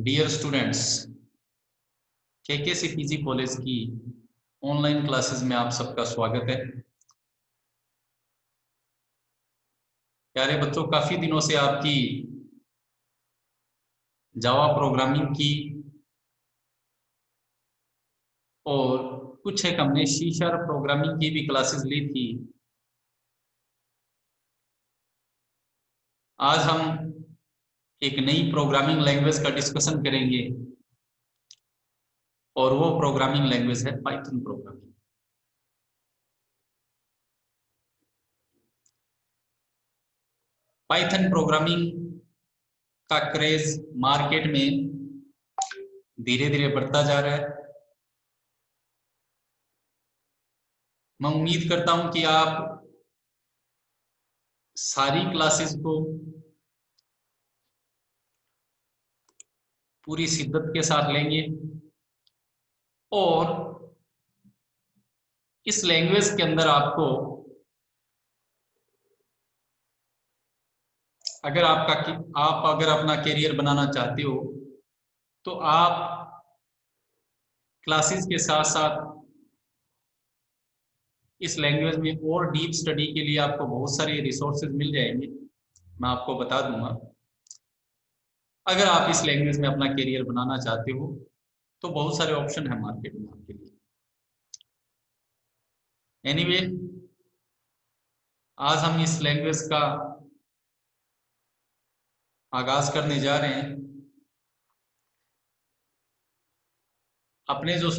Dear students, केकेसीपीजी college की online classes में आप सबका स्वागत है। प्यारे बच्चों, काफी दिनों से आपकी जावा प्रोग्रामिंग की और कुछ एक हमने सी शार्प प्रोग्रामिंग की भी क्लासेस ली थी। आज हम एक नई प्रोग्रामिंग लैंग्वेज का डिस्कशन करेंगे और वो प्रोग्रामिंग लैंग्वेज है पाइथन प्रोग्रामिंग। पाइथन प्रोग्रामिंग का क्रेज मार्केट में धीरे धीरे बढ़ता जा रहा है। मैं उम्मीद करता हूं कि आप सारी क्लासेस को पूरी शिद्दत के साथ लेंगे और इस लैंग्वेज के अंदर आपको अगर अपना करियर बनाना चाहते हो तो आप क्लासेस के साथ साथ इस लैंग्वेज में और डीप स्टडी के लिए आपको बहुत सारे रिसोर्सेज मिल जाएंगे। मैं आपको बता दूंगा, अगर आप इस लैंग्वेज में अपना करियर बनाना चाहते हो तो बहुत सारे ऑप्शन है मार्केट में आपके लिए। एनीवे, आज हम इस लैंग्वेज का आगाज करने जा रहे हैं। अपने जो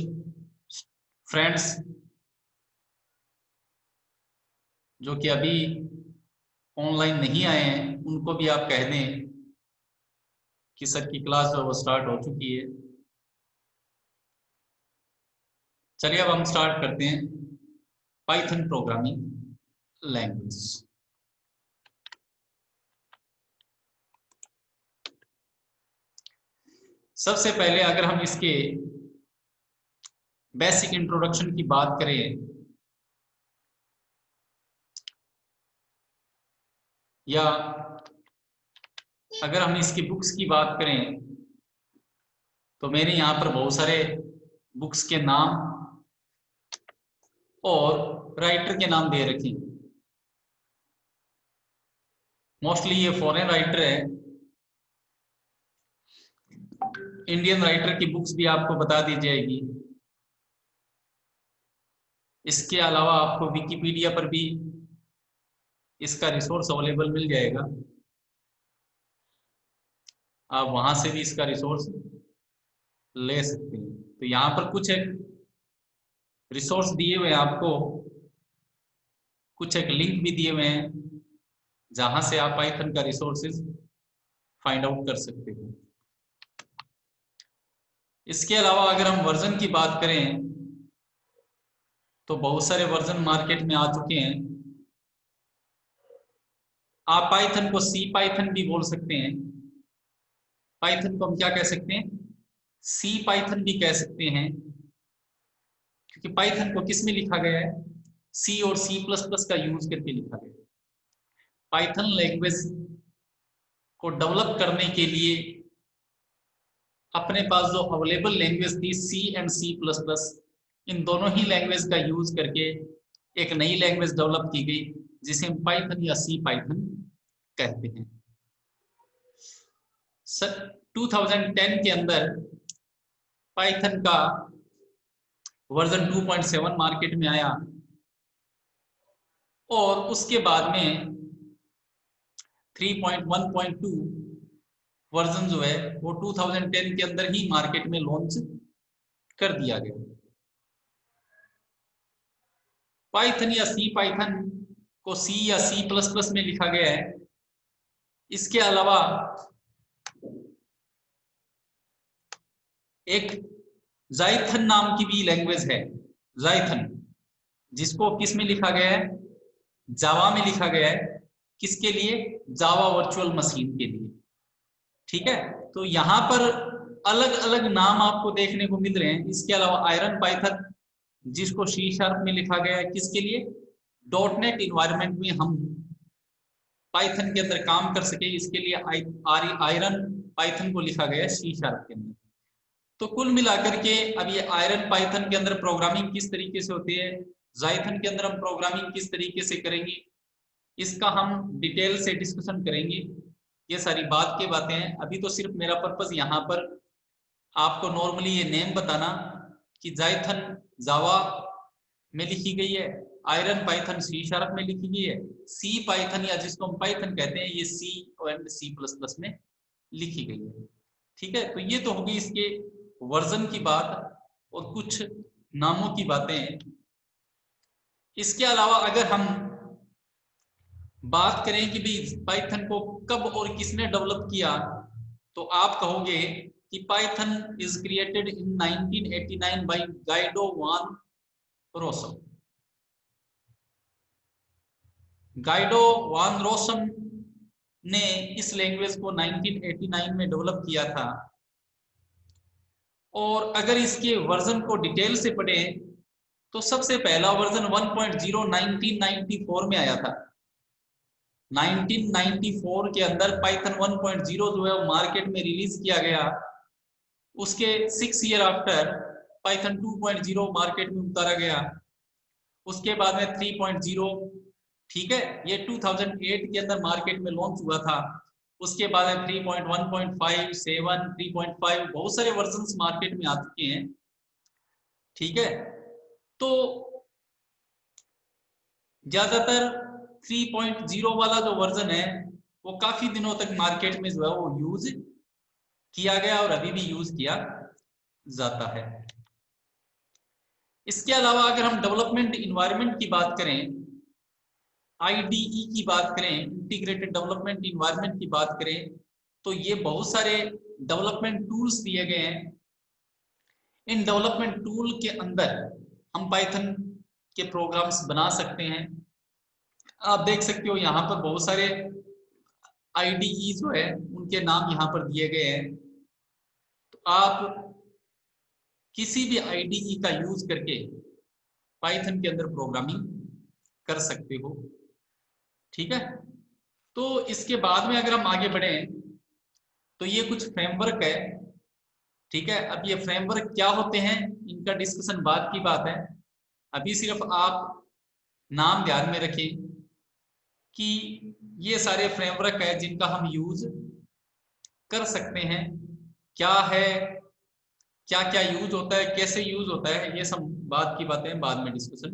फ्रेंड्स जो कि अभी ऑनलाइन नहीं आए हैं उनको भी आप कह दें कि सर की क्लास वो स्टार्ट हो चुकी है। चलिए अब हम स्टार्ट करते हैं पाइथन प्रोग्रामिंग लैंग्वेज। सबसे पहले अगर हम इसके बेसिक इंट्रोडक्शन की बात करें या अगर हम इसकी बुक्स की बात करें तो मैंने यहाँ पर बहुत सारे बुक्स के नाम और राइटर के नाम दे रखे। मोस्टली ये फॉरेन राइटर है। इंडियन राइटर की बुक्स भी आपको बता दी जाएगी। इसके अलावा आपको विकिपीडिया पर भी इसका रिसोर्स अवेलेबल मिल जाएगा। आप वहां से भी इसका रिसोर्स ले सकते हैं। तो यहाँ पर कुछ एक रिसोर्स दिए हुए हैं आपको, कुछ एक लिंक भी दिए हुए हैं जहां से आप पाइथन का रिसोर्सेज फाइंड आउट कर सकते हो। इसके अलावा अगर हम वर्जन की बात करें तो बहुत सारे वर्जन मार्केट में आ चुके हैं। आप पाइथन को सी पाइथन भी बोल सकते हैं। पाइथन को हम क्या कह सकते हैं? सी पाइथन भी कह सकते हैं, क्योंकि पाइथन को किस में लिखा गया है? सी और सी प्लस प्लस का यूज करके लिखा गया है। पाइथन लैंग्वेज को डेवलप करने के लिए अपने पास जो अवेलेबल लैंग्वेज थी सी एंड सी प्लस प्लस, इन दोनों ही लैंग्वेज का यूज करके एक नई लैंग्वेज डेवलप की गई जिसे हम पाइथन या सी पाइथन कहते हैं। 2010 के अंदर पाइथन का वर्जन 2.7 मार्केट में आया और उसके बाद में 3.1.2 वर्जन जो है वो 2010 के अंदर ही मार्केट में लॉन्च कर दिया गया। पाइथन या सी पाइथन को सी या सी प्लस प्लस में लिखा गया है। इसके अलावा एक जाइथन नाम की भी लैंग्वेज है, जाइथन, जिसको किस में लिखा गया है? जावा में लिखा गया है। किसके लिए? जावा वर्चुअल मशीन के लिए। ठीक है, तो यहां पर अलग अलग नाम आपको देखने को मिल रहे हैं। इसके अलावा आयरन पाइथन, जिसको सी शार्प में लिखा गया है। किसके लिए? डॉटनेट इन्वायरमेंट में हम पाइथन के अंदर काम कर सके, इसके लिए आयरन पाइथन को लिखा गया है सी शार्प के अंदर। तो कुल मिलाकर के अब ये आयरन पाइथन के अंदर प्रोग्रामिंग किस तरीके से होती है, जाइथन के अंदर हम प्रोग्रामिंग किस तरीके से करेंगे, इसका हम डिटेल से डिस्कशन करेंगे। ये सारी बात की बातें हैं। अभी तो सिर्फ मेरा पर्पस यहाँ पर आपको नॉर्मली ये नेम बताना कि जाइथन जावा में लिखी गई है, आयरन पाइथन सी शार्प में लिखी गई है, सी पाइथन या जिसको हम पाइथन कहते हैं ये सी एंड सी प्लस प्लस में लिखी गई है। ठीक है, तो ये तो होगी इसके वर्जन की बात और कुछ नामों की बातें। इसके अलावा अगर हम बात करें कि भाई पाइथन को कब और किसने डेवलप किया, तो आप कहोगे कि Python is created in 1989 by Guido van Rossum. Guido van Rossum ने इस लैंग्वेज को 1989 में डेवलप किया था। और अगर इसके वर्जन को डिटेल से पढ़ें तो सबसे पहला वर्जन 1.0 1994 में आया था। 1994 के अंदर पाइथन 1.0 जो है वो मार्केट में रिलीज किया गया। उसके 6 ईयर आफ्टर पाइथन 2.0 मार्केट में उतारा गया। उसके बाद में 3.0, ठीक है, ये 2008 के अंदर मार्केट में लॉन्च हुआ था। उसके बाद में 3.1.5, 7, 3.5 बहुत सारे वर्जन्स मार्केट में आ चुके हैं। ठीक है, तो ज्यादातर 3.0 वाला जो वर्जन है वो काफी दिनों तक मार्केट में जो है वो यूज किया गया और अभी भी यूज किया जाता है। इसके अलावा अगर हम डेवलपमेंट इन्वायरमेंट की बात करें, आईडीई की बात करें, इंटीग्रेटेड डेवलपमेंट इन्वायरमेंट की बात करें, तो ये बहुत सारे डेवलपमेंट टूल्स दिए गए हैं। इन डेवलपमेंट टूल के अंदर हम पाइथन के प्रोग्राम्स बना सकते हैं। आप देख सकते हो यहाँ पर बहुत सारे आईडीई जो है उनके नाम यहाँ पर दिए गए हैं। तो आप किसी भी आईडीई का यूज करके पाइथन के अंदर प्रोग्रामिंग कर सकते हो। ठीक है, तो इसके बाद में अगर हम आगे बढ़े तो ये कुछ फ्रेमवर्क है। ठीक है, अब ये फ्रेमवर्क क्या होते हैं इनका डिस्कशन बाद की बात है। अभी सिर्फ आप नाम ध्यान में रखें कि ये सारे फ्रेमवर्क है जिनका हम यूज कर सकते हैं। क्या है, क्या क्या यूज होता है, कैसे यूज होता है, ये सब बात की बातें बाद में डिस्कशन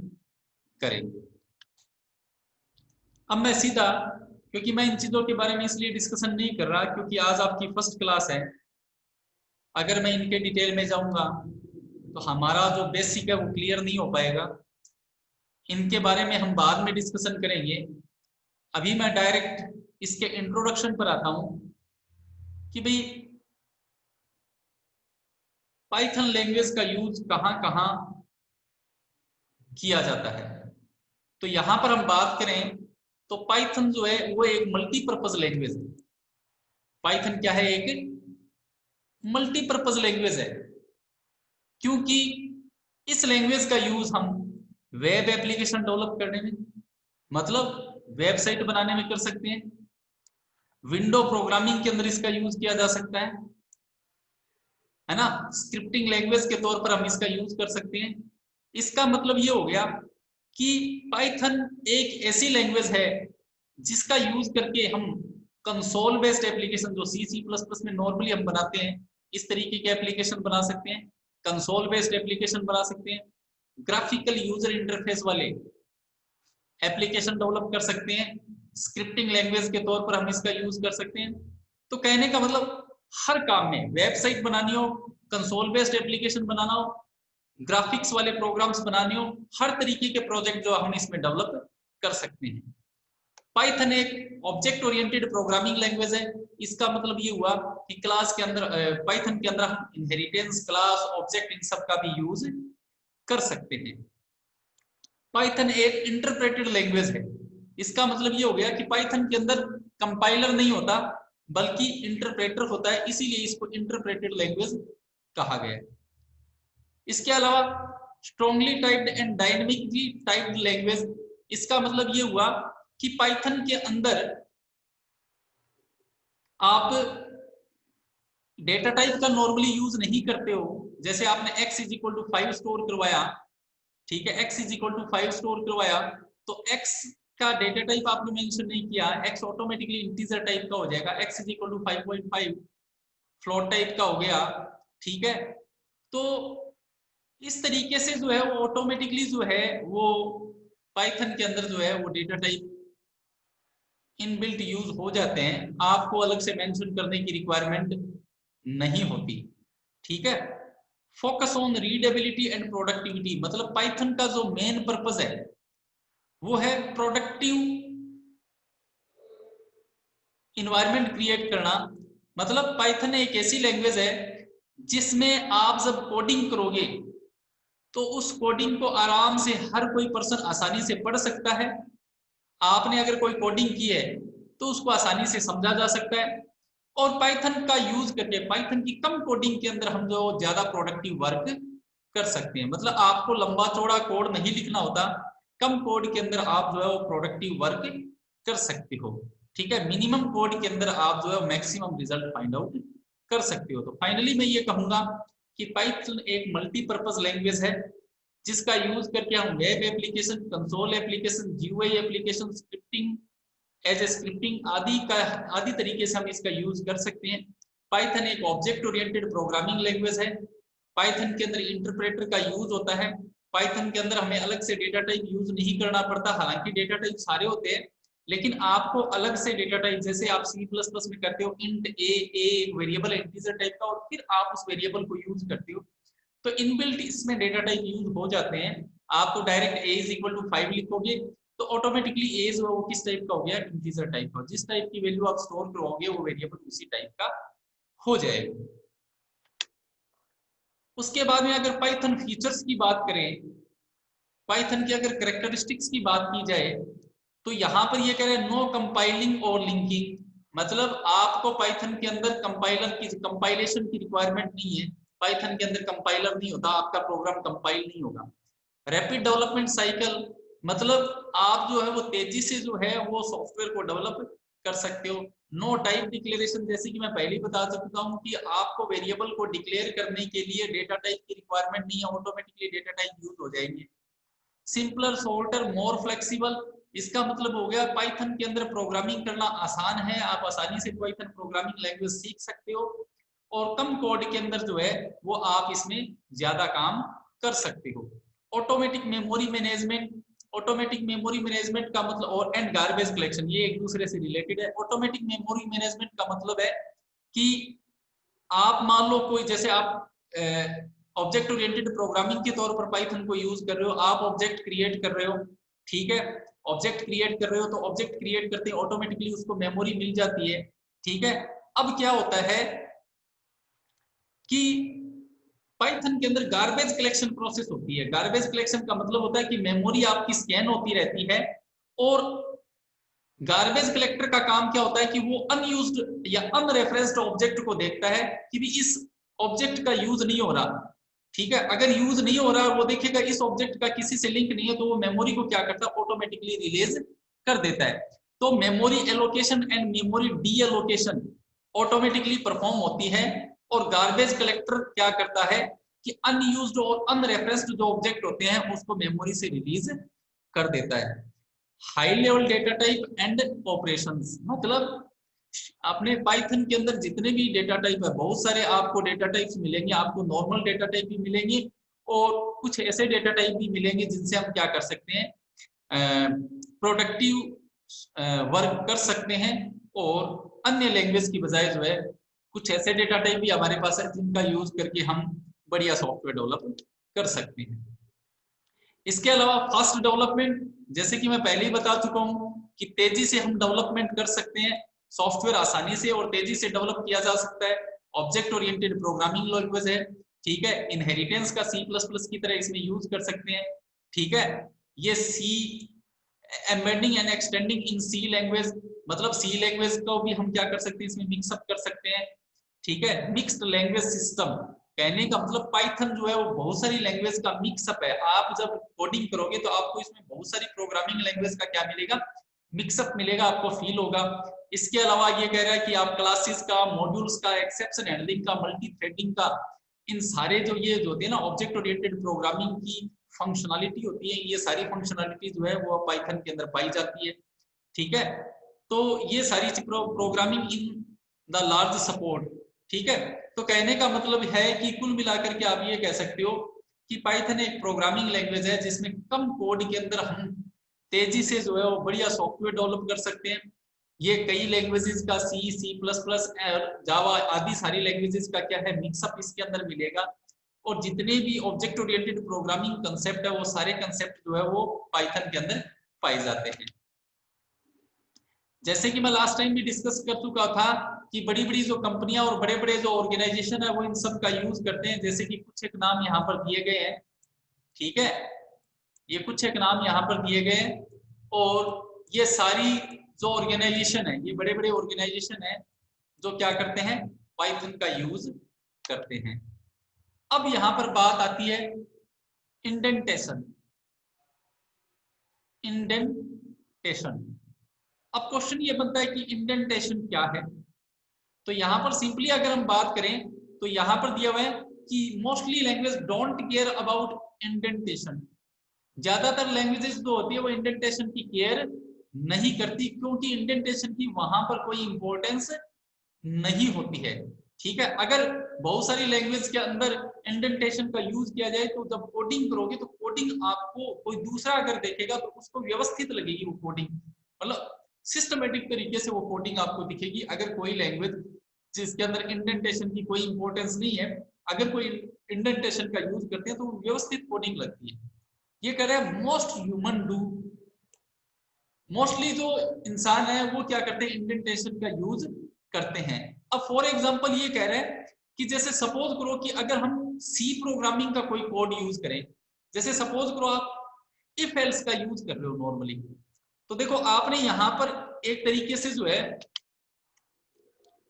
करेंगे। अब मैं सीधा, क्योंकि मैं इन चीजों के बारे में इसलिए डिस्कशन नहीं कर रहा क्योंकि आज आपकी फर्स्ट क्लास है। अगर मैं इनके डिटेल में जाऊंगा तो हमारा जो बेसिक है वो क्लियर नहीं हो पाएगा। इनके बारे में हम बाद में डिस्कशन करेंगे। अभी मैं डायरेक्ट इसके इंट्रोडक्शन पर आता हूं कि भाई पाइथन लैंग्वेज का यूज कहां कहां किया जाता है। तो यहां पर हम बात करें तो पाइथन जो है वो एक मल्टीपर्पज लैंग्वेज है। पाइथन क्या है, एक मल्टीपर्पज लैंग्वेज है, क्योंकि इस लैंग्वेज का यूज हम वेब एप्लीकेशन डेवलप करने में, मतलब वेबसाइट बनाने में कर सकते हैं। विंडो प्रोग्रामिंग के अंदर इसका यूज किया जा सकता है ना। स्क्रिप्टिंग लैंग्वेज के तौर पर हम इसका यूज कर सकते हैं। इसका मतलब ये हो गया कि पाइथन एक ऐसी लैंग्वेज है जिसका यूज करके हम कंसोल बेस्ड एप्लीकेशन जो सी प्लस प्लस में नॉर्मली हम बनाते हैं इस तरीके के एप्लीकेशन बना सकते हैं। कंसोल बेस्ड एप्लीकेशन बना सकते हैं, ग्राफिकल यूजर इंटरफेस वाले एप्लीकेशन डेवलप कर सकते हैं। स्क्रिप्टिंग लैंग्वेज के तौर पर हम इसका यूज कर सकते हैं। तो कहने का मतलब हर काम में, वेबसाइट बनानी हो, कंसोल बेस्ड एप्लीकेशन बनाना हो, ग्राफिक्स वाले प्रोग्राम्स बनाने हो, हर तरीके के प्रोजेक्ट जो हम इसमें डेवलप कर सकते हैं। पाइथन एक ऑब्जेक्ट ओरिएंटेड प्रोग्रामिंग लैंग्वेज है। इसका मतलब ये हुआ कि क्लास के अंदर, पाइथन के अंदर इनहेरिटेंस, क्लास, ऑब्जेक्ट, इन सब का भी यूज कर सकते हैं। पाइथन एक इंटरप्रेटेड लैंग्वेज है। इसका मतलब ये हो गया कि पाइथन के अंदर कंपाइलर नहीं होता बल्कि इंटरप्रेटर होता है, इसीलिए इसको इंटरप्रेटेड लैंग्वेज कहा गया है। इसके अलावा strongly typed and dynamically typed language, इसका मतलब ये हुआ कि पाइथन के अंदर आप डेटा टाइप का नॉर्मली यूज नहीं करते हो। जैसे आपने x is equal to 5 store करवाया, ठीक है, x is equal to 5 store करवाया, तो x का डेटा टाइप आपने मेंशन नहीं किया, x ऑटोमेटिकली इंटीजर टाइप का हो जाएगा, x is equal to 5.5 float type का हो गया, ठीक है। तो इस तरीके से जो है वो ऑटोमेटिकली जो है वो पाइथन के अंदर जो है वो डेटा टाइप इनबिल्ट यूज हो जाते हैं, आपको अलग से मेंशन करने की रिक्वायरमेंट नहीं होती, ठीक है। Focus on readability and productivity, मतलब पाइथन का जो मेन पर्पस है वो है प्रोडक्टिव इन्वायरमेंट क्रिएट करना। मतलब पाइथन एक ऐसी लैंग्वेज है जिसमें आप जब कोडिंग करोगे तो उस कोडिंग को आराम से हर कोई पर्सन आसानी से पढ़ सकता है। आपने अगर कोई कोडिंग की है तो उसको आसानी से समझा जा सकता है, और पाइथन का यूज करके पाइथन की कम कोडिंग के अंदर हम जो ज्यादा प्रोडक्टिव वर्क कर सकते हैं। मतलब आपको लंबा चौड़ा कोड नहीं लिखना होता, कम कोड के अंदर आप जो है वो प्रोडक्टिव वर्क कर सकते हो, ठीक है। मिनिमम कोड के अंदर आप जो है मैक्सिमम रिजल्ट फाइंड आउट कर सकते हो। तो फाइनली मैं ये कहूंगा कि पाइथन एक मल्टीपर्पज लैंग्वेज है जिसका यूज करके हम web application, console application, GUI application, scripting as a scripting आदि तरीके से हम इसका यूज कर सकते हैं। पाइथन एक ऑब्जेक्ट ओरिएंटेड प्रोग्रामिंग लैंग्वेज है। पाइथन के अंदर इंटरप्रेटर का यूज होता है। पाइथन के अंदर हमें अलग से डेटा टाइप यूज नहीं करना पड़ता, हालांकि डेटा टाइप सारे होते हैं, लेकिन आपको अलग से डेटा टाइप जैसे आप C++ में करते हो int a variable integer type का, और फिर आप उस वेरिएबल को यूज करते हो, तो इनबिल्ट इसमें डेटा टाइप यूज हो जाते हैं। आप तो direct a is equal to 5 लिखोगे तो ऑटोमेटिकली a जो है वो किस टाइप का हो गया, इंटीजर टाइप का। जिस टाइप की वैल्यू आप स्टोर करोगे वो वेरिएबल उसी टाइप का हो जाएगा। उसके बाद में अगर पाइथन फीचर्स की बात करें, पाइथन की अगर कैरेक्टरिस्टिक्स की बात की जाए, तो यहाँ पर ये कह रहे हैं नो कंपाइलिंग और लिंकिंग, मतलब आपको पाइथन के अंदर कंपाइलर की कंपाइलेशन की रिक्वायरमेंट नहीं है। पाइथन के अंदर कंपाइलर नहीं होता, आपका प्रोग्राम कंपाइल नहीं होगा। रैपिड डेवलपमेंट साइकिल, मतलब आप जो है वो तेजी से जो है वो सॉफ्टवेयर को डेवलप कर सकते हो। नो टाइप डिक्लेरेशन, जैसे कि मैं पहले ही बता चुका हूँ कि आपको वेरिएबल को डिक्लेयर करने के लिए डेटा टाइप की रिक्वायरमेंट नहीं है, ऑटोमेटिकली डेटा टाइप यूज हो जाएंगे। सिंपलर, शॉर्टर, मोर फ्लेक्सिबल, इसका मतलब हो गया पाइथन के अंदर प्रोग्रामिंग करना आसान है, आप आसानी से पाइथन प्रोग्रामिंग लैंग्वेज सीख सकते हो, और कम कोड के अंदर जो है वो आप इसमें ज्यादा काम कर सकते हो। Automatic memory management, automatic memory management का मतलब, और एंड गार्बेज कलेक्शन, ये एक दूसरे से रिलेटेड है। ऑटोमेटिक मेमोरी मैनेजमेंट का मतलब है कि आप मान लो कोई, जैसे आप ऑब्जेक्ट ओरिएंटेड प्रोग्रामिंग के तौर पर पाइथन को यूज कर रहे हो, आप ऑब्जेक्ट क्रिएट कर रहे हो, ठीक है, ऑब्जेक्ट क्रिएट कर रहे हो, तो ऑब्जेक्ट क्रिएट करते हैं ऑटोमेटिकली उसको मेमोरी मिल जाती है, ठीक है। अब क्या होता है कि पाइथन के अंदर गार्बेज कलेक्शन प्रोसेस होती है। गार्बेज कलेक्शन का मतलब होता है कि मेमोरी आपकी स्कैन होती रहती है, और गार्बेज कलेक्टर का काम क्या होता है कि वो अनयूज्ड या अनरेफरेंस्ड ऑब्जेक्ट को देखता है कि भी इस ऑब्जेक्ट का यूज नहीं हो रहा, ठीक है। अगर यूज नहीं हो रहा, वो देखेगा इस ऑब्जेक्ट का किसी से लिंक नहीं है, तो वो मेमोरी को क्या करता है, ऑटोमेटिकली रिलीज कर देता है। तो memory allocation and memory D allocation automatically perform होती है, और गार्बेज कलेक्टर क्या करता है कि अनयूज्ड और अनरेफरेंस्ड जो ऑब्जेक्ट होते हैं उसको मेमोरी से रिलीज कर देता है। High level data type and operations, मतलब आपने पाइथन के अंदर जितने भी डेटा टाइप है, बहुत सारे आपको डेटा टाइप्स मिलेंगे, आपको नॉर्मल डेटा टाइप भी मिलेंगे, और कुछ ऐसे डेटा टाइप भी मिलेंगे जिनसे हम क्या कर सकते हैं, प्रोडक्टिव वर्क कर सकते हैं, और अन्य लैंग्वेज की बजाय जो है कुछ ऐसे डेटा टाइप भी हमारे पास है जिनका यूज करके हम बढ़िया सॉफ्टवेयर डेवलप कर सकते हैं। इसके अलावा फास्ट डेवलपमेंट, जैसे कि मैं पहले ही बता चुका हूं कि तेजी से हम डेवलपमेंट कर सकते हैं, सॉफ्टवेयर आसानी से और तेजी से डेवलप किया जा सकता है। ऑब्जेक्ट ओरिएंटेड प्रोग्रामिंग लैंग्वेज है, ठीक है। इनहेरिटेंस का C++ की तरह इसमें यूज कर सकते हैं, ठीक है। ये C embedding and extending in C language, मतलब सी लैंग्वेज को भी हम क्या कर सकते हैं, इसमें मिक्सअप कर सकते हैं, ठीक है। मिक्स्ड लैंग्वेज सिस्टम, कहने का मतलब पाइथन जो है वो बहुत सारी लैंग्वेज का मिक्सअप है। आप जब कोडिंग करोगे तो आपको इसमें बहुत सारी प्रोग्रामिंग लैंग्वेज का क्या मिलेगा, मिक्सअप मिलेगा, आपको फील होगा। इसके अलावा ये कह रहा है कि आप क्लासेस का, मॉड्यूल्स का, एक्सेप्शन हैंडलिंग का, मल्टी थ्रेडिंग का, इन सारे जो ये जो होते हैं ना ऑब्जेक्ट ओरिएंटेड प्रोग्रामिंग की फंक्शनलिटी होती है, ये सारी फंक्शनलिटी जो है वो पाइथन के अंदर पाई जाती है। ठीक है, तो ये सारी programming in the large support. ठीक है, तो कहने का मतलब है कि कुल मिलाकर के आप ये कह सकते हो कि पाइथन एक प्रोग्रामिंग लैंग्वेज है जिसमें कम कोड के अंदर हम तेजी से जो है वो बढ़िया सॉफ्टवेयर डेवलप कर सकते हैं। ये कई लैंग्वेजेस का सी प्लस प्लस और जावा आदि सारी लैंग्वेजेस का क्या है मिक्सअप इसके अंदर मिलेगा। और जितने भी ऑब्जेक्ट ओरिएंटेड प्रोग्रामिंग कंसेप्ट है वो सारे कंसेप्ट जो है वो पाइथन के अंदर पाए जाते हैं। जैसे कि मैं लास्ट टाइम भी डिस्कस कर चुका था कि बड़ी बड़ी जो कंपनियां और बड़े बड़े जो ऑर्गेनाइजेशन है वो इन सब का यूज करते हैं। जैसे कि कुछ एक नाम यहाँ पर दिए गए हैं। ठीक है, ये कुछ एक नाम यहाँ पर दिए गए हैं और ये सारी जो ऑर्गेनाइजेशन है, ये बड़े बड़े ऑर्गेनाइजेशन है जो क्या करते हैं, पाइथन का यूज करते हैं। अब यहाँ पर बात आती है इंडेंटेशन। इंडेंटेशन, अब क्वेश्चन ये बनता है कि इंडेंटेशन क्या है। तो यहाँ पर सिंपली अगर हम बात करें तो यहाँ पर दिया हुआ है कि mostly language don't care about indentation. ज्यादातर लैंग्वेजेस जो होती है वो इंडेंटेशन की केयर नहीं करती, क्योंकि इंडेंटेशन की वहां पर कोई इंपॉर्टेंस नहीं होती है। ठीक है, अगर बहुत सारी लैंग्वेज के अंदर इंडेंटेशन का यूज किया जाए तो जब कोडिंग करोगे तो कोडिंग आपको कोई दूसरा अगर देखेगा तो उसको व्यवस्थित लगेगी वो कोडिंग, मतलब सिस्टमेटिक तरीके से वो कोडिंग आपको दिखेगी। अगर कोई लैंग्वेज जिसके अंदर इंडेंटेशन की कोई इंपॉर्टेंस नहीं है, अगर कोई इंडेंटेशन का यूज करते हैं तो व्यवस्थित कोडिंग लगती है। ये कह रहे हैं मोस्ट ह्यूमन डू, मोस्टली जो इंसान है वो क्या करते हैं, इंडेंटेशन का यूज करते हैं। अब फॉर एग्जांपल ये कह रहे हैं कि जैसे सपोज करो कि अगर हम सी प्रोग्रामिंग का कोई कोड यूज करें, जैसे सपोज करो आप इफ एल्स का यूज कर रहे हो नॉर्मली, तो देखो आपने यहां पर एक तरीके से जो है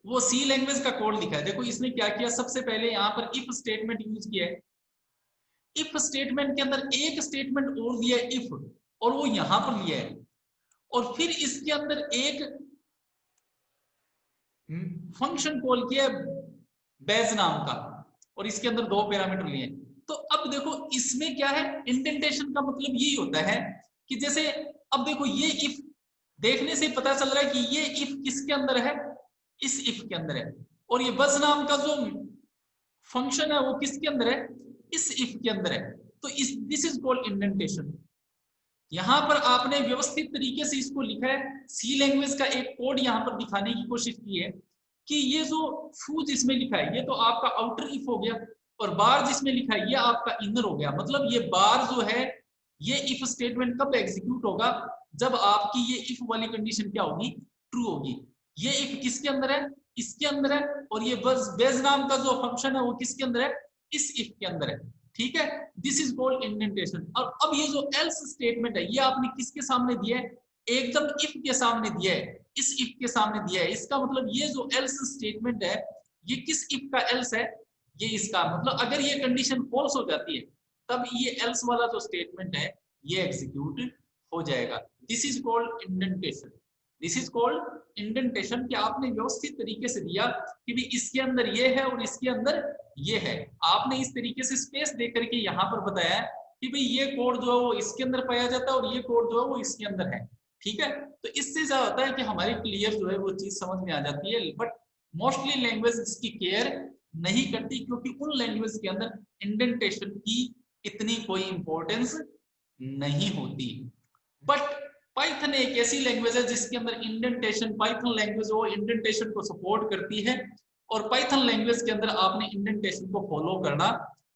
वो सी लैंग्वेज का कोड लिखा है। देखो इसने क्या किया, सबसे पहले यहाँ पर इफ स्टेटमेंट यूज किया है। इफ स्टेटमेंट के अंदर एक स्टेटमेंट और दिया है इफ, और वो यहां पर लिया है, और फिर इसके अंदर एक फंक्शन कॉल किया बेज नाम का, और इसके अंदर दो पैरामीटर लिए। तो अब देखो इसमें क्या है, इंडेंटेशन का मतलब यही होता है कि जैसे अब देखो ये इफ देखने से पता चल रहा है कि ये इफ किसके अंदर है, इस इफ के अंदर है, और ये बस नाम का जो फंक्शन है वो किसके अंदर है, इस इफ के अंदर है। तो इस दिस इज कॉल्ड इंडेंटेशन। यहां पर आपने व्यवस्थित तरीके से इसको लिखा है, सी लैंग्वेज का एक कोड यहां पर दिखाने की कोशिश की है कि ये जो फूज इसमें लिखा है ये तो आपका आउटर इफ हो गया, और बार जिसमें लिखा है ये आपका इनर हो गया। मतलब ये बार जो है ये इफ स्टेटमेंट कब एग्जीक्यूट होगा, जब आपकी ये इफ वाली कंडीशन क्या होगी, ट्रू होगी। ये इफ किसके अंदर है, इसके अंदर है, और ये बस बेज नाम का जो फंक्शन है वो किसके अंदर है, इस इफ के अंदर है। ठीक है, दिस इज कॉल्ड इंडेंटेशन। और अब ये जो एल्स स्टेटमेंट है ये आपने किसके सामने दिया है, एकदम इफ के सामने दिया है, इस इफ के सामने दिया है। इसका मतलब ये जो एल्स स्टेटमेंट है ये किस इफ का एल्स है, ये इसका मतलब अगर ये कंडीशन फॉल्स हो जाती है तब ये एल्स वाला जो स्टेटमेंट है ये एग्जीक्यूट हो जाएगा। This is called indentation. This is called indentation, कि आपने व्यवस्थित तरीके से दिया कि भी इसके अंदर ये है और इसके अंदर ये है। आपने इस तरीके से स्पेस दे करके यहाँ पर बताया कि भाई ये कोड जो है वो इसके अंदर पाया जाता है और ये कोड जो है वो इसके अंदर है। ठीक है, तो इससे क्या होता है कि हमारी क्लियर जो है वो चीज समझ में आ जाती है। बट मोस्टली लैंग्वेज इसकी केयर नहीं करती, क्योंकि उन लैंग्वेज के अंदर इंडेंटेशन की इतनी कोई इंपॉर्टेंस नहीं होती। बट पाइथन एक ऐसी लैंग्वेज है जिसके अंदर इंडेंटेशन, पाइथन लैंग्वेज वो इंडेंटेशन को सपोर्ट करती है, और पाइथन लैंग्वेज के अंदर आपने इंडेंटेशन को फॉलो करना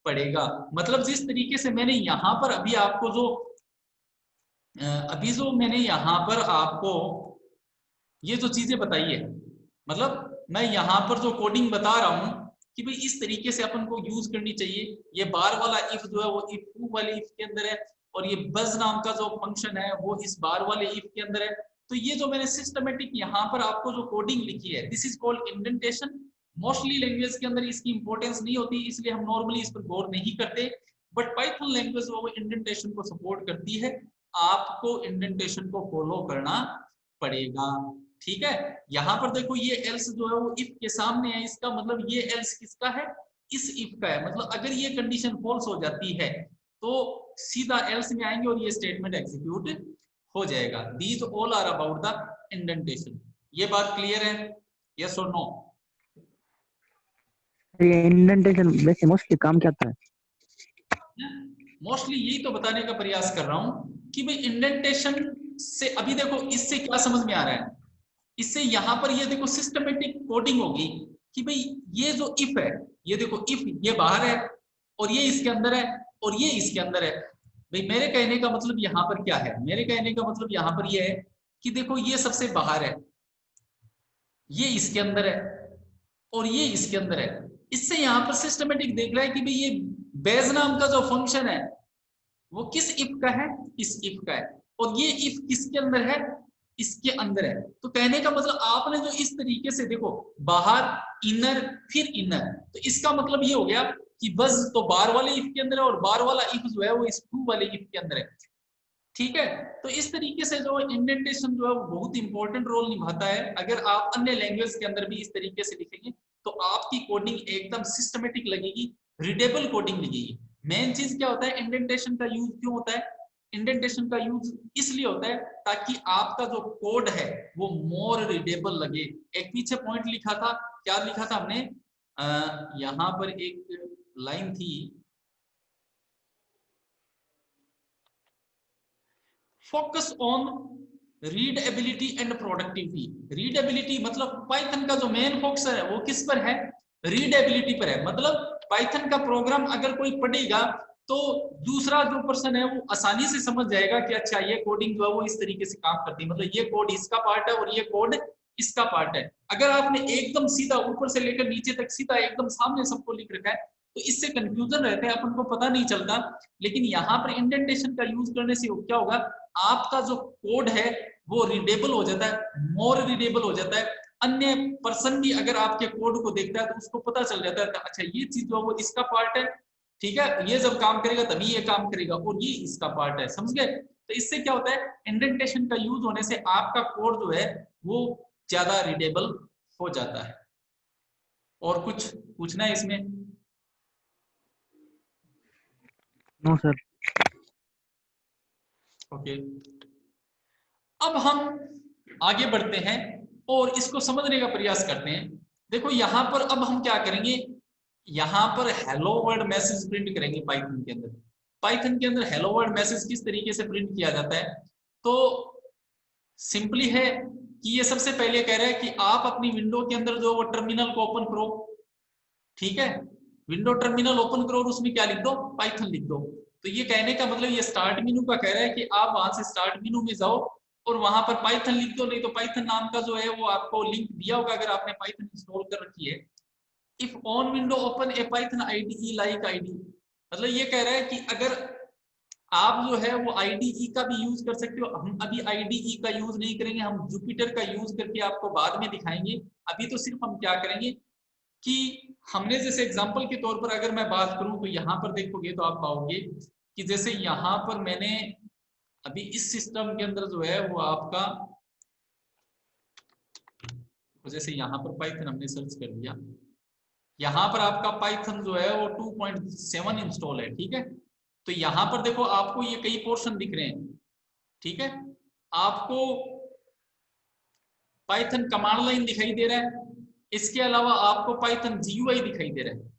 पड़ेगा। मतलब जिस तरीके से मैंने यहाँ पर अभी आपको जो मैंने यहाँ पर आपको ये जो चीजें बताई है, मतलब मैं यहाँ पर जो कोडिंग बता रहा हूँ कि भाई इस तरीके से अपन को यूज करनी चाहिए। ये बार वाला इफ जो है वो इफ टू वाले इफ के अंदर है, और ये बज नाम का जो फंक्शन है वो इस बार वाले इफ के अंदर है। तो ये जो मैंने सिस्टमेटिक यहाँ पर आपको जो कोडिंग लिखी है, this is called indentation. Mostly language के अंदर इसकी इंपॉर्टेंस नहीं होती, इसलिए हम नॉर्मली इस पर गौर नहीं करते। बट पाइथन लैंग्वेज वो इंडेंटेशन को सपोर्ट करती है, आपको इंडेंटेशन को फॉलो करना पड़ेगा। ठीक है, यहाँ पर देखो ये एल्स जो है वो इफ के सामने है, इसका मतलब ये एल्स किसका है, इस इफ का है। मतलब अगर ये कंडीशन फॉल्स हो जाती है तो सीधा एल्स में आएंगे और ये स्टेटमेंट एग्जीक्यूट हो जाएगा। These all are about the indentation. ये बात क्लियर है, यस और नो? ये इंडेंटेशन वैसे मोस्टली काम क्या आता है? मोस्टली यही तो बताने का प्रयास कर रहा हूं कि भाई इंडेंटेशन से अभी देखो इससे क्या समझ में आ रहा है, इससे यहां पर ये देखो सिस्टमेटिक कोडिंग होगी कि भाई ये जो इफ है, ये देखो इफ ये बाहर है और ये इसके अंदर है और ये इसके अंदर है। भाई मेरे कहने का मतलब यहाँ पर क्या है, मेरे कहने का मतलब यहाँ पर ये है कि देखो ये सबसे बाहर है, ये इसके अंदर है और ये इसके अंदर है। इससे यहाँ पर सिस्टमेटिक देख रहा है कि भाई ये बेज नाम का जो फंक्शन है वो किस इफ का है, इस इफ का है, और ये इफ किसके अंदर है, इसके अंदर है। तो कहने का मतलब आपने जो इस तरीके से देखो बाहर इनर फिर इनर, तो इसका मतलब ये हो गया कि बस तो बाहर वाले इफ के अंदर है और बाहर वाला इफ जो है वो इस ट्रू वाले इफ के अंदर है। ठीक है, तो इस तरीके से जो इंडेंटेशन जो है वो बहुत इंपॉर्टेंट रोल निभाता है। अगर आप अन्य लैंग्वेज के अंदर भी इस तरीके से लिखेंगे तो आपकी कोडिंग एकदम सिस्टमेटिक लगेगी, रीडेबल कोडिंग लगेगी। मेन चीज क्या होता है, इंडेंटेशन का यूज क्यों होता है, इंडेंटेशन का यूज इसलिए होता है ताकि आपका जो कोड है वो मोर रीडेबल लगे। एक पीछे पॉइंट लिखा था, क्या लिखा था हमने, यहां पर एक लाइन थी, focus on readability and productivity. Readability मतलब पाइथन का जो मेन फोकस है वो किस पर है, रीडेबिलिटी पर है। मतलब पाइथन का प्रोग्राम अगर कोई पढ़ेगा तो दूसरा जो पर्सन है वो आसानी से समझ जाएगा कि अच्छा ये कोडिंग जो है वो इस तरीके से काम करती है, मतलब ये कोड इसका पार्ट है और ये कोड इसका पार्ट है। अगर आपने एकदम सीधा ऊपर से लेकर नीचे तक सीधा एकदम सामने सबको लिख रखा है तो इससे कंफ्यूजन रहता है, अपन को पता नहीं चलता। लेकिन यहाँ पर इंडेंटेशन का यूज करने से क्या होगा, आपका जो कोड है वो रीडेबल हो जाता है, मोर रीडेबल हो जाता है। अन्य पर्सन भी अगर आपके कोड को देखता है तो उसको पता चल जाता है अच्छा ये चीज जो है वो इसका पार्ट है, ठीक है, ये जब काम करेगा तभी ये काम करेगा और ये इसका पार्ट है, समझ गए? तो इससे क्या होता है, इंडेंटेशन का यूज होने से आपका कोड जो है वो ज्यादा रीडेबल हो जाता है। और कुछ पूछना है इसमें? No sir. ओके, अब हम आगे बढ़ते हैं और इसको समझने का प्रयास करते हैं। देखो यहां पर अब हम क्या करेंगे, यहां पर हेलो वर्ल्ड मैसेज प्रिंट करेंगे पाइथन के अंदर। पाइथन के अंदर हेलो वर्ल्ड मैसेज किस तरीके से प्रिंट किया जाता है, तो सिंपली है कि ये सबसे पहले कह रहा है कि आप अपनी विंडो के अंदर जो वो टर्मिनल को ओपन करो, ठीक है, विंडो टर्मिनल ओपन करो और उसमें क्या लिख दो, पाइथन लिख दो। तो ये कहने का मतलब ये स्टार्ट मेनू का कह रहा है कि आप वहां से स्टार्ट मेनू में जाओ और वहां पर पाइथन लिख दो, नहीं तो पाइथन नाम का जो है वो आपको लिंक दिया होगा अगर आपने पाइथन इंस्टॉल कर रखी है। If on window open A Python IDE like ID, मतलब ये कह रहा है कि अगर आप जो है वो आईडीई का भी यूज कर सकते हो। हम अभी आईडीई का यूज नहीं करेंगे, हम जुपिटर का यूज करके आपको बाद में दिखाएंगे। अभी तो सिर्फ हम क्या करेंगे कि हमने जैसे एग्जांपल के तौर पर अगर मैं बात करूं तो यहां पर देखोगे तो आप पाओगे कि जैसे यहां पर मैंने अभी इस सिस्टम के अंदर जो है वो आपका, जैसे यहां पर पाइथन हमने सर्च कर दिया, यहां पर आपका पाइथन जो है वो 2.7 इंस्टॉल है, ठीक है। तो यहां पर देखो आपको ये कई पोर्शन दिख रहे हैं, ठीक है, आपको पाइथन कमांड लाइन दिखाई दे रहा है, इसके अलावा आपको पाइथन जीयूआई दिखाई दे रहा है।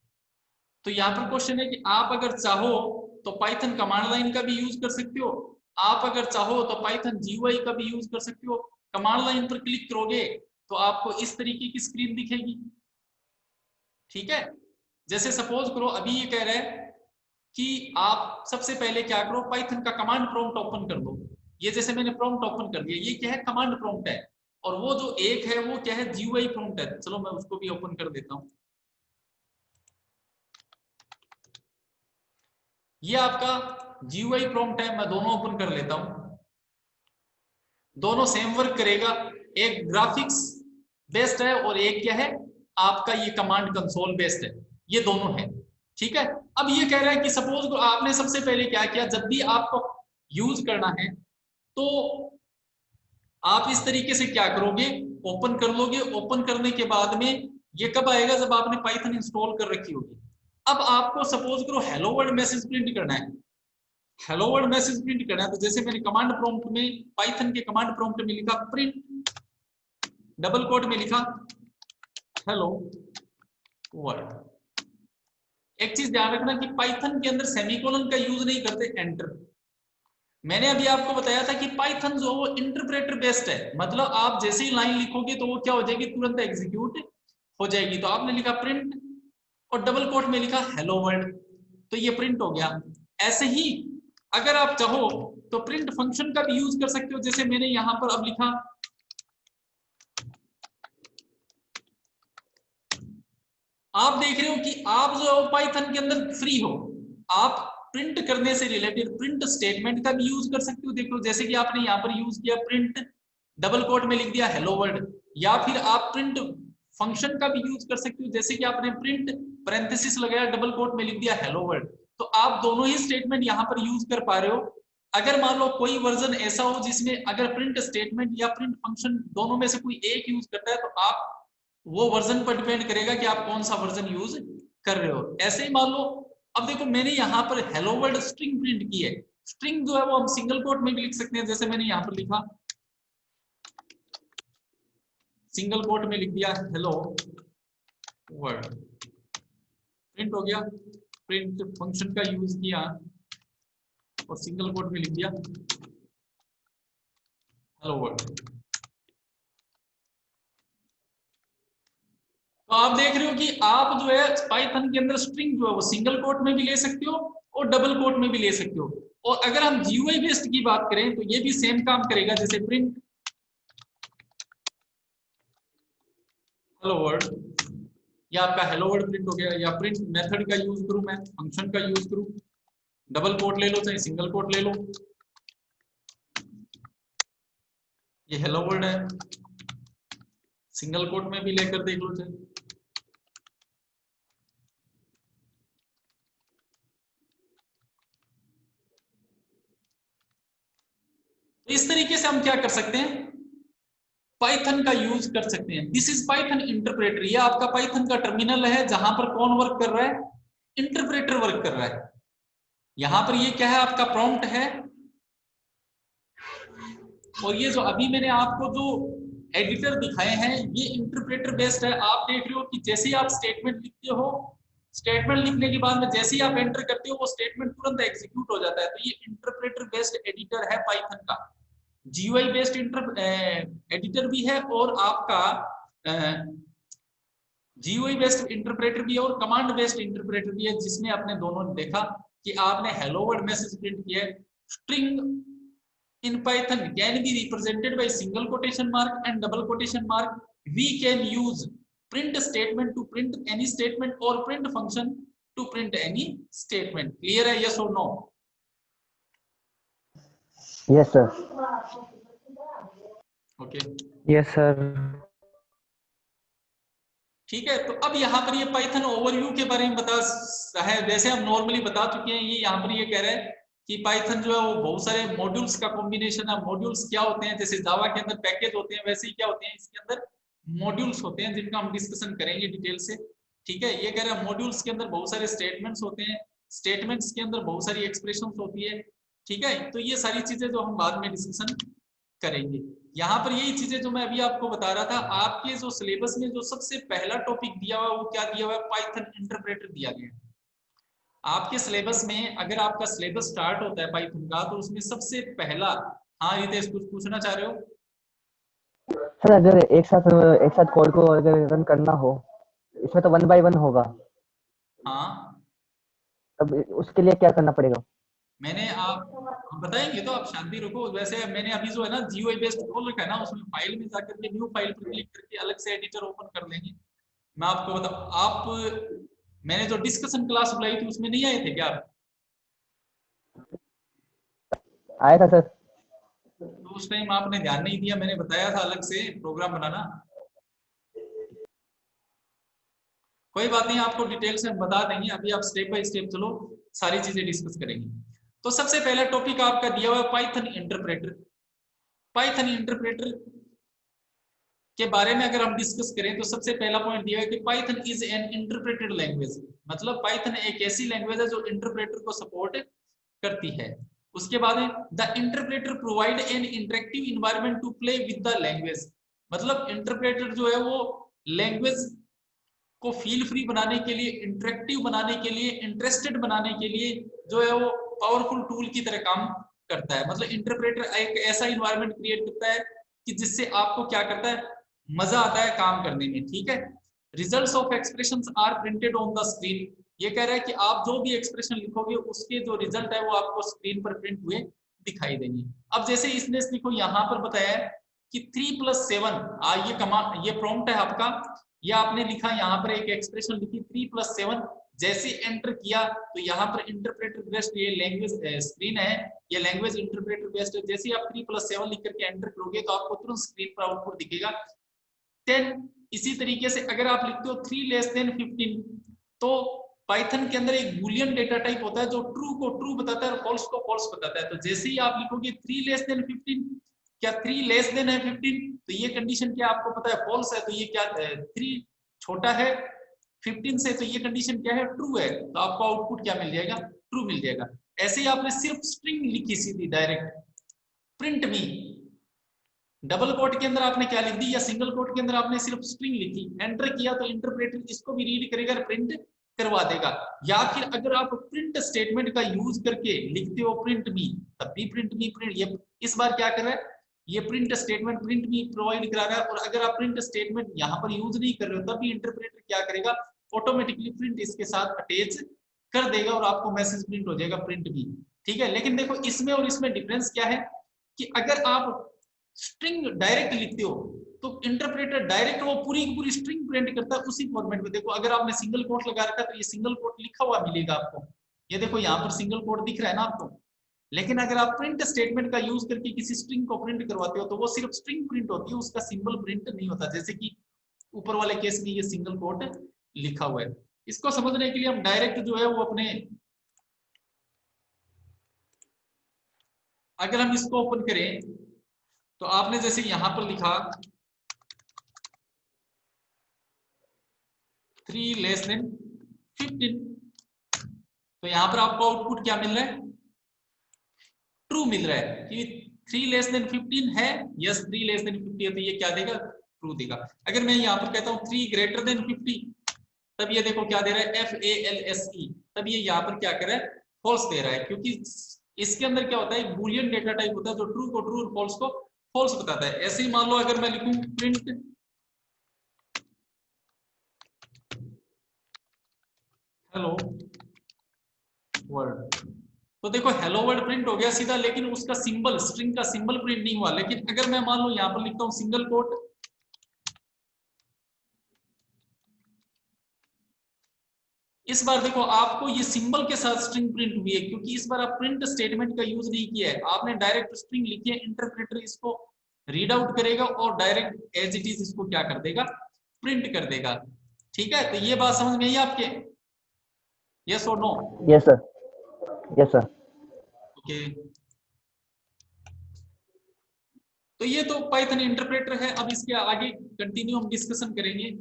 तो यहाँ पर क्वेश्चन है कि आप अगर चाहो तो पाइथन कमांड लाइन का भी यूज कर सकते हो, आप अगर चाहो तो पाइथन जीयूआई का भी यूज कर सकते हो। कमांड लाइन पर क्लिक करोगे तो आपको इस तरीके की स्क्रीन दिखेगी, ठीक है। जैसे सपोज करो अभी ये कह रहा है कि आप सबसे पहले क्या करो, पाइथन का कमांड प्रॉम्प्ट ओपन कर दो। ये जैसे मैंने प्रॉम्प्ट ओपन कर दिया, ये क्या है, कमांड प्रॉम्प्ट है, और वो जो एक है वो क्या है, जीयूआई प्रॉम्प्ट है। चलो मैं उसको भी ओपन कर देता हूं। ये आपका जीयूआई प्रॉम्प्ट है, मैं दोनों ओपन कर लेता हूं। दोनों सेम वर्क करेगा, एक ग्राफिक्स बेस्ड है और एक क्या है आपका ये कमांड कंसोल बेस्ड है, ये दोनों है, ठीक है। अब ये कह रहा है कि सपोज आपने सबसे पहले क्या किया, जब भी आपको यूज करना है तो आप इस तरीके से क्या करोगे, ओपन कर लोगे। ओपन करने के बाद में ये कब आएगा, जब आपने पाइथन इंस्टॉल कर रखी होगी। अब आपको सपोज करो हेलो वर्ल्ड मैसेज प्रिंट करना है, हेलो वर्ल्ड मैसेज प्रिंट करना है, तो जैसे मैंने कमांड प्रॉम्प्ट में, पाइथन के कमांड प्रॉम्प्ट में लिखा प्रिंट, डबल कोट में लिखा हेलो वर्ल्ड। एक चीज ध्यान रखना कि पाइथन के अंदर सेमीकोलन का यूज नहीं करते, एंटर। मैंने अभी आपको बताया था कि पाइथन जो वो इंटरप्रेटर बेस्ड है, मतलब आप जैसे ही लाइन लिखोगे तो वो क्या हो जाएगी, तुरंत एग्जीक्यूट हो जाएगी। तो आपने लिखा प्रिंट और डबल कोट में लिखा हेलो वर्ल्ड, तो ये प्रिंट हो गया। ऐसे ही अगर आप चाहो तो प्रिंट फंक्शन का भी यूज कर सकते हो, जैसे मैंने यहां पर अब लिखा, आप देख रहे हो कि आप जो पाइथन के अंदर फ्री हो, आप प्रिंट करने से रिलेटेड प्रिंट स्टेटमेंट का भी यूज कर सकते हो। देखो जैसे कि आपने यहाँ पर यूज किया प्रिंट, डबल कोट में लिख दिया हेलो वर्ल्ड, या फिर आप प्रिंट फंक्शन का भी यूज कर सकते हो, जैसे कि आपने प्रिंट पैरेंथेसिस लगाया, डबल कोट में लिख दिया हेलो वर्ल्ड। तो आप दोनों ही स्टेटमेंट यहाँ पर यूज कर पा रहे हो। अगर मान लो कोई वर्जन ऐसा हो जिसमें अगर प्रिंट स्टेटमेंट या प्रिंट फंक्शन दोनों में से कोई एक यूज करता है, तो आप वो वर्जन पर डिपेंड करेगा कि आप कौन सा वर्जन यूज कर रहे हो। ऐसे ही मान लो, अब देखो मैंने यहाँ पर हेलो वर्ल्ड स्ट्रिंग प्रिंट की है। स्ट्रिंग जो है वो हम सिंगल कोट में भी लिख सकते हैं, जैसे मैंने यहाँ पर लिखा सिंगल कोट में लिख दिया हेलो वर्ल्ड, प्रिंट हो गया। प्रिंट फंक्शन का यूज किया और सिंगल कोट में लिख दिया हेलो वर्ल्ड। तो आप देख रहे हो कि आप जो है पाइथन के अंदर स्ट्रिंग जो है वो सिंगल कोट में भी ले सकते हो और डबल कोट में भी ले सकते हो। और अगर हम जीयूआई बेस्ड की बात करें तो ये भी सेम काम करेगा, जैसे प्रिंट हेलो वर्ल्ड, या आपका हेलो वर्ल्ड प्रिंट हो गया। या प्रिंट मेथड का यूज करूं, मैं फंक्शन का यूज करूं, डबल कोट ले लो चाहे सिंगल कोट ले लो, ये हेलो वर्ल्ड है, सिंगल कोट में भी लेकर देख लो चाहे। तो इस तरीके से हम क्या कर सकते हैं, पाइथन का यूज कर सकते हैं। दिस इज पाइथन इंटरप्रेटर, ये आपका पाइथन का टर्मिनल है जहां पर कौन वर्क कर रहा है, इंटरप्रेटर वर्क कर रहा है। यहां पर ये क्या है, आपका प्रॉम्प्ट है। और ये जो अभी मैंने आपको जो एडिटर दिखाए हैं ये इंटरप्रेटर बेस्ड है। आप देख रहे हो कि जैसे ही आप स्टेटमेंट लिखते हो, स्टेटमेंट लिखने के बाद में जैसे ही आप एंटर करते हो वो स्टेटमेंट तुरंत एग्जीक्यूट हो जाता है। तो ये इंटरप्रेटर बेस्ड एडिटर है पाइथन का, जीयूआई बेस्ड एडिटर भी है और आपका जीयूआई बेस्ड इंटरप्रेटर भी है और कमांड बेस्ड इंटरप्रेटर भी है, जिसमें आपने दोनों देखा कि आपने हेलो वर्ल्ड मैसेज प्रिंट किया है। String in Python can be represented by single quotation mark and double quotation mark. We can use print statement to print any statement or print function to print any statement. Clear है, yes or no? Yes sir. Okay. Yes sir. ठीक है, तो अब यहाँ पर ये Python overview के बारे में बता है, वैसे हम नॉर्मली बता चुके हैं। ये यहाँ पर ये कह रहे हैं कि पाइथन जो है वो बहुत सारे मॉड्यूल्स का कॉम्बिनेशन है। मॉड्यूल्स क्या होते हैं, जैसे जावा के अंदर पैकेज होते हैं, वैसे ही क्या होते हैं इसके अंदर मॉड्यूल्स होते हैं, जिनका हम डिस्कशन करेंगे डिटेल से। ठीक है, ये कह रहे हैं मॉड्यूल्स के अंदर बहुत सारे स्टेटमेंट्स होते हैं, स्टेटमेंट्स के अंदर बहुत सारी एक्सप्रेशन होती है। ठीक है, तो ये सारी चीजें जो हम बाद में डिस्कशन करेंगे। यहाँ पर यही चीजें जो मैं अभी आपको बता रहा था, आपके जो सिलेबस में जो सबसे पहला टॉपिक दिया हुआ है वो क्या दिया हुआ है, पाइथन इंटरप्रेटर दिया गया है। आपके सिलेबस में अगर आपका सिलेबस स्टार्ट होता है पाइथन का, तो उसमें सबसे पहला, हाँ रितेश कुछ पूछना चाह रहे हो? सर अगर एक साथ कोड को अगर रन करना हो, इसमें तो 1 by 1 होगा, हाँ तब उसके लिए क्या करना पड़ेगा? मैंने आप हम बताएंगे, तो आप शांति रखो। वैसे मैंने अभी जो है ना जीयूआई बेस्ड खोल रखा है ना, उसमें फाइल में जाकर के न्यू फाइल पर क्लिक करके अलग से एडिटर ओपन कर लेंगे। मैं आपको बता, आप मैंने जो डिस्कशन क्लास बुलाई थी उसमें नहीं आए थे क्या आप? आया था सर। तो उस टाइम आपने ध्यान नहीं दिया, मैंने बताया था अलग से प्रोग्राम बनाना। कोई बात नहीं, आपको डिटेल से हम बता देंगे, अभी आप स्टेप बाय स्टेप चलो, सारी चीजें डिस्कस करेंगे। तो सबसे पहला टॉपिक आपका दिया हुआ है पाइथन इंटरप्रेटर। पाइथन इंटरप्रेटर के बारे में अगर हम डिस्कस करें तो सबसे पहला पॉइंट दिया है कि Python is an interpreted language, मतलब पाइथन एक ऐसी लैंग्वेज है जो इंटरप्रेटर को सपोर्ट करती है। उसके बाद है the interpreter provide an interactive environment to play with the language, मतलब इंटरप्रेटर जो है वो लैंग्वेज को फील फ्री बनाने के लिए, इंटरेक्टिव बनाने के लिए, इंटरेस्टेड बनाने के लिए जो है वो पावरफुल टूल की तरह काम करता है। मतलब इंटरप्रेटर एक ऐसा इन्वायरमेंट क्रिएट करता है कि जिससे आपको क्या करता है, मजा आता है काम करने में। ठीक है, results of expressions are printed on the screen, ये कह रहा है कि आप जो भी एक्सप्रेशन लिखोगे उसके जो रिजल्ट है वो आपको स्क्रीन पर प्रिंट हुए दिखाई देंगे। अब जैसे इसने देखो यहाँ पर बताया है कि 3+7, ये कमांड, ये प्रॉम्प्ट है आपका, या आपने लिखा यहाँ पर एक एक्सप्रेशन लिखी 3+7, जैसे एंटर किया तो यहाँ पर इंटरप्रेटर बेस्ड ये लैंग्वेज स्क्रीन है, ये लैंग्वेज इंटरप्रेटर बेस्ड है। जैसे आप 3+7 लिख करके एंटर करोगे तो आपको तुरंत स्क्रीन पर आउटपुट दिखेगा 10। इसी तरीके से अगर आप लिखते हो 3<15 तो पाइथन के अंदर एक बूलियन डेटा टाइप होता है जो ट्रू को ट्रू बताता है और फॉल्स को फॉल्स बताता है। तो जैसे ही आप लिखोगे 3<15, क्या 3 < है 15, तो ये कंडीशन क्या आपको पता है फॉल्स है, तो ये क्या 3 छोटा है 15 से, तो ये कंडीशन क्या है ट्रू है, तो आपको आउटपुट क्या मिल जाएगा, ट्रू मिल जाएगा। ऐसे ही आपने सिर्फ स्ट्रिंग लिखी सीधी डायरेक्ट प्रिंट मी, डबल कोट के अंदर आपने क्या लिख दी या सिंगल कोट के अंदर आपने सिर्फ स्ट्रिंग लिखी, एंटर किया तो इंटरप्रेटर इसको भी रीड करेगा और प्रिंट करवा देगा। या फिर अगर आप प्रिंट स्टेटमेंट का यूज करके लिखते हो प्रिंट मी, तब भी प्रिंट मी प्रिंट, ये इस बार क्या कर रहा है, ये प्रिंट स्टेटमेंट प्रिंट मी प्रोवाइड करा रहा है। और अगर आप प्रिंट स्टेटमेंट यहाँ पर यूज नहीं कर रहे हो तब भी इंटरप्रेटर क्या करेगा, ऑटोमेटिकली प्रिंट इसके साथ अटैच कर देगा और आपको मैसेज प्रिंट हो जाएगा प्रिंट मी। ठीक है, लेकिन देखो इसमें और इसमें डिफरेंस क्या है कि अगर आप स्ट्रिंग डायरेक्ट लिखते हो तो इंटरप्रेटर डायरेक्ट वो पूरी की पूरी स्ट्रिंग प्रिंट करता है उसी फॉर्मेट में। देखो अगर आपने सिंगल कोट लगा रखा है तो ये सिंगल कोट लिखा हुआ मिलेगा आपको, ये देखो यहाँ पर सिंगल कोट दिख रहा है ना आपको। लेकिन अगर आप प्रिंट स्टेटमेंट का यूज करके किसी स्ट्रिंग को प्रिंट करवाते हो तो वो सिर्फ स्ट्रिंग प्रिंट होती है, उसका सिंबल प्रिंट नहीं होता, जैसे कि ऊपर वाले केस में ये सिंगल कोट लिखा हुआ है। इसको समझने के लिए हम डायरेक्ट जो है वो अपने, अगर हम इसको ओपन करें तो आपने जैसे यहां पर लिखा 3<15, तो यहां पर आपको आउटपुट क्या मिल रहा है, ट्रू मिल रहा है कि 3<15 है, यस 3 50 है, तो ये क्या देगा, ट्रू देगा। अगर मैं यहां पर कहता हूं 3 50, तब ये देखो क्या दे रहा है FALSE, तब ये यहाँ पर क्या कर रहा है, फॉल्स दे रहा है, क्योंकि इसके अंदर क्या होता है बूलियन डेटा टाइप होता है जो ट्रू को ट्रू और फॉल्स को फॉल्स बताता है। ऐसे ही मान लो अगर मैं लिखूं प्रिंट हेलो वर्ड, तो देखो हेलो वर्ड प्रिंट हो गया सीधा, लेकिन उसका सिंबल, स्ट्रिंग का सिंबल प्रिंट नहीं हुआ। लेकिन अगर मैं मान लो यहाँ पर लिखता हूँ सिंगल कोट, इस बार देखो आपको ये सिंबल के साथ स्ट्रिंग प्रिंट हुई है, क्योंकि इस बार आप प्रिंट स्टेटमेंट का यूज नहीं किया है, आपने डायरेक्ट स्ट्रिंग लिखी है। इंटरप्रेटर इसको रीड आउट करेगा और डायरेक्ट एज इट इज इसको क्या कर देगा, प्रिंट कर देगा। ठीक है, तो ये बात समझ में आई आपके, यस और no? Yes sir, yes sir. Okay, तो ये तो पाइथन इंटरप्रेटर है। अब इसके आगे कंटिन्यू हम डिस्कशन करेंगे।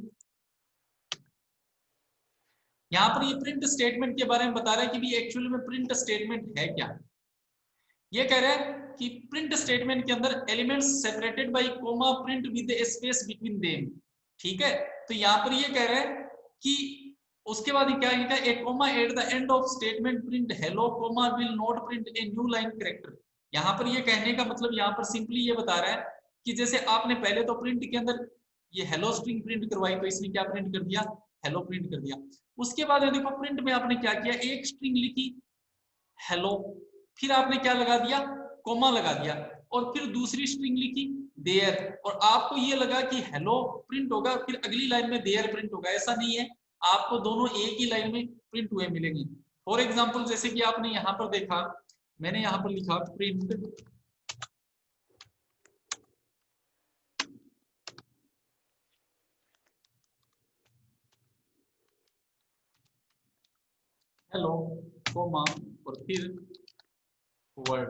यहाँ पर ये प्रिंट स्टेटमेंट के बारे में बता रहा है कि भी एक्चुअली में प्रिंट स्टेटमेंट है क्या। ये कह रहा है कि प्रिंट स्टेटमेंट के अंदर elements separated by comma print with a space between them. ठीक है, तो यहाँ पर ये कह रहा है कि उसके बाद क्या है, a comma at the end of statement print hello comma will not print a new line character. यहाँ पर ये कहने का मतलब यहाँ पर सिंपली ये बता रहा है कि जैसे आपने पहले तो प्रिंट के अंदर ये हेलो स्ट्रिंग प्रिंट करवाई तो इसमें क्या प्रिंट कर दिया, हेलो प्रिंट कर दिया। उसके बाद देखो प्रिंट में आपने क्या किया, एक स्ट्रिंग लिखी हेलो, फिर आपने क्या लगा दिया, कोमा लगा दिया, और फिर दूसरी स्ट्रिंग लिखी देयर, और आपको ये लगा कि हेलो प्रिंट होगा फिर अगली लाइन में देयर प्रिंट होगा। ऐसा नहीं है, आपको दोनों एक ही लाइन में प्रिंट हुए मिलेंगे। फॉर एग्जाम्पल जैसे कि आपने यहां पर देखा, मैंने यहां पर लिखा प्रिंट हेलो कोमा और फिर वर्ड,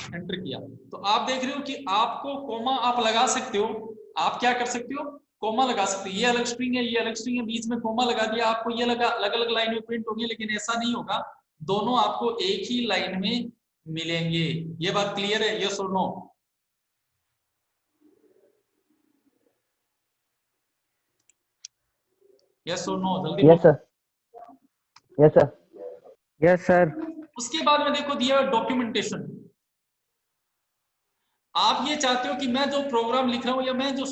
एंटर किया, तो आप देख रहे हो कि आपको कोमा आप लगा सकते हो, आप क्या कर सकते हो, कोमा लगा सकते हो। ये अलग स्ट्रिंग है, ये अलग स्ट्रिंग है, बीच में कोमा लगा दिया, आपको ये लगा अलग अलग लाइन में प्रिंट होगी, लेकिन ऐसा नहीं होगा, दोनों आपको एक ही लाइन में मिलेंगे। ये बात क्लियर है? यस और नो? यस और नो? जल्दी यस बोलो। Sir, yes sir, yes sir. उसके बाद में देखो दिया डॉक्यूमेंटेशन। आप ये चाहते हो कि मैं जो प्रोग्राम लिख रहा हूं या मैं जो